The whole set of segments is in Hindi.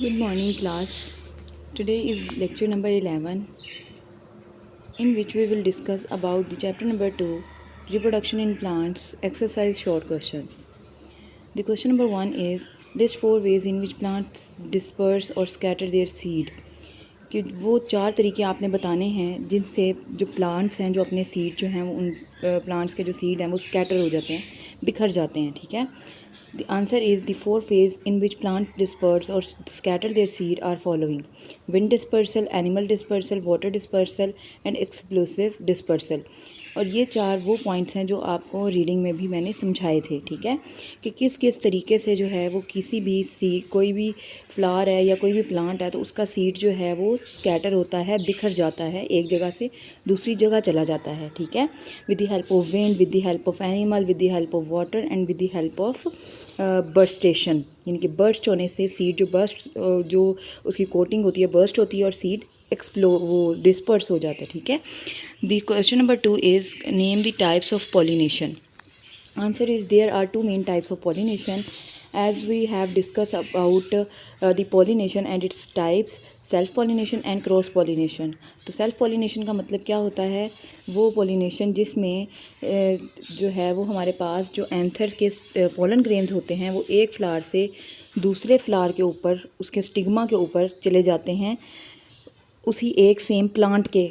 Good morning, class. Today is lecture number 11, in which we will discuss about the chapter number 2, reproduction in plants, exercise short questions. The question number 1 is list 4 ways in which plants disperse or scatter their seed. कि वो 4 तरीके आपने बताने हैं जिनसे जो प्लांट्स हैं जो अपने सीड जो हैं उन प्लांट्स के जो सीड हैं वो स्कैटर हो जाते हैं, बिखर जाते हैं. ठीक है. The answer is the 4 phases in which plants disperse or scatter their seed are following: wind dispersal, animal dispersal, water dispersal and explosive dispersal. और ये 4 वो पॉइंट्स हैं जो आपको रीडिंग में भी मैंने समझाए थे. ठीक है, कि किस किस तरीके से जो है वो किसी भी कोई भी फ्लावर है या कोई भी प्लांट है तो उसका सीड जो है वो स्कैटर होता है, बिखर जाता है, एक जगह से दूसरी जगह चला जाता है. ठीक है, with the help of wind, with the help of animal, with the help of water and with the help of burstation. यानी कि बर्स्ट होने से सीड जो उसकी कोटिंग होती है बर्स्ट होती है और सीड वो डिस्पर्स हो जाता है. ठीक है. The question number 2 is name the types of pollination. Answer is there are 2 main types of pollination, as we have discussed about the pollination and its types: self pollination and cross pollination. तो self pollination का मतलब क्या होता है? वो pollination जिसमें जो है वो हमारे पास जो एंथर के पोलन ग्रेन्स होते हैं वो एक फ्लावर से दूसरे फ्लावर के ऊपर उसके स्टिग्मा के ऊपर चले जाते हैं, उसी एक सेम प्लांट के,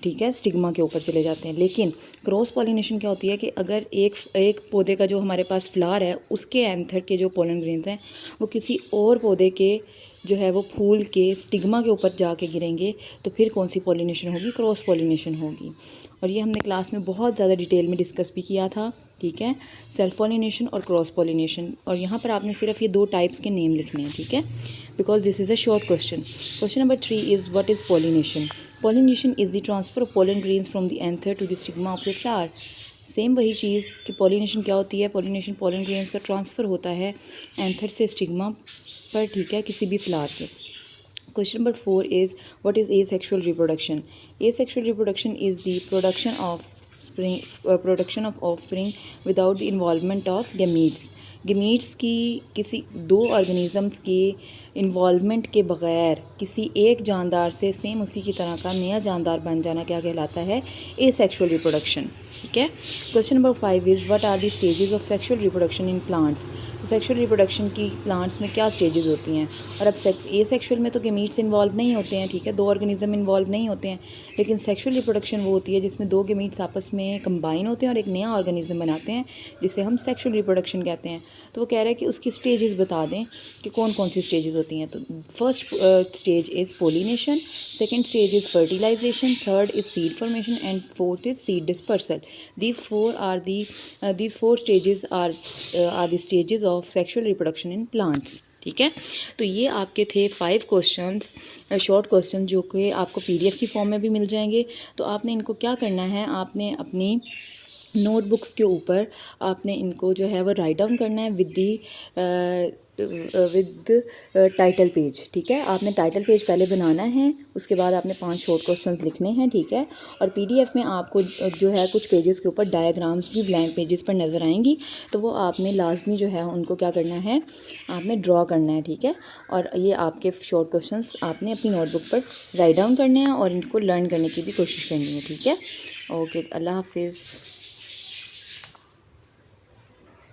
ठीक है, स्टिग्मा के ऊपर चले जाते हैं. लेकिन क्रॉस पॉलिनेशन क्या होती है कि अगर एक पौधे का जो हमारे पास फ्लावर है उसके एंथर के जो पोलन ग्रेन्स हैं वो किसी और पौधे के जो है वो फूल के स्टिग्मा के ऊपर जाके गिरेंगे तो फिर कौन सी पॉलिनेशन होगी? क्रॉस पॉलिनेशन होगी. और ये हमने क्लास में बहुत ज़्यादा डिटेल में डिस्कस भी किया था. ठीक है, सेल्फ पॉलिनेशन और क्रॉस पॉलिनेशन. और यहाँ पर आपने सिर्फ ये 2 टाइप्स के नेम लिखने हैं. ठीक है, because this is a short question. Question number 3 is what is pollination. Pollination is the transfer of pollen grains from the anther to the stigma of the flower. Same वही चीज़ कि पॉलिनेशन क्या होती है? पॉलिनेशन पोलन ग्रेन्स का ट्रांसफ़र होता है एंथर से स्टिग्मा पर. ठीक है, किसी भी फ्लावर के. Question number 4 is what is asexual reproduction. Asexual reproduction is the production of offspring without the involvement of gametes. Gametes की किसी 2 ऑर्गेनिज़म्स की इन्वॉल्वमेंट के बग़ैर किसी एक जानदार से सेम उसी की तरह का नया जानदार बन जाना क्या कहलाता है? Asexual reproduction. ठीक है. Question number 5 is what are the stages of sexual reproduction in plants. तो सेक्सुअल रिप्रोडक्शन की प्लांट्स में क्या स्टेजेस होती हैं? और अब एसेक्सुअल में तो गेमीट्स इन्वॉल्व नहीं होते हैं. ठीक है, 2 ऑर्गेनिज़म इन्वॉल्व नहीं होते हैं. लेकिन सेक्सुअल रिप्रोडक्शन वो होती है जिसमें 2 गेमीट्स आपस में कंबाइन होते हैं और एक नया ऑर्गेनिज़म बनाते हैं जिसे हम सेक्सुअल रिप्रोडक्शन कहते हैं. तो वो कह रहा है कि उसकी स्टेजेस बता दें कि कौन कौन सी स्टेजेस होती हैं. तो first stage is pollination, second stage is fertilisation, third is seed formation and fourth is seed dispersal. These four stages are the stages of sexual reproduction in plants. ठीक है, तो ये आपके थे 5 क्वेश्चंस, शॉर्ट क्वेश्चन, जो कि आपको PDF की फॉर्म में भी मिल जाएंगे. तो आपने इनको क्या करना है? आपने अपनी नोटबुक्स के ऊपर आपने इनको जो है वो राइट डाउन करना है विद टाइटल पेज. ठीक है, आपने टाइटल पेज पहले बनाना है, उसके बाद आपने 5 शॉर्ट क्वेश्चंस लिखने हैं. ठीक है, और PDF में आपको जो है कुछ पेजेस के ऊपर डायग्राम्स भी ब्लैंक पेजेस पर नज़र आएंगी, तो वो आपने लाजमी जो है उनको क्या करना है? आपने ड्रॉ करना है. ठीक है, और ये आपके शॉर्ट क्वेश्चंस आपने अपनी नोटबुक पर राइट डाउन करने हैं और इनको लर्न करने की भी कोशिश करनी है. ठीक है, ओके, अल्लाह हाफिज़.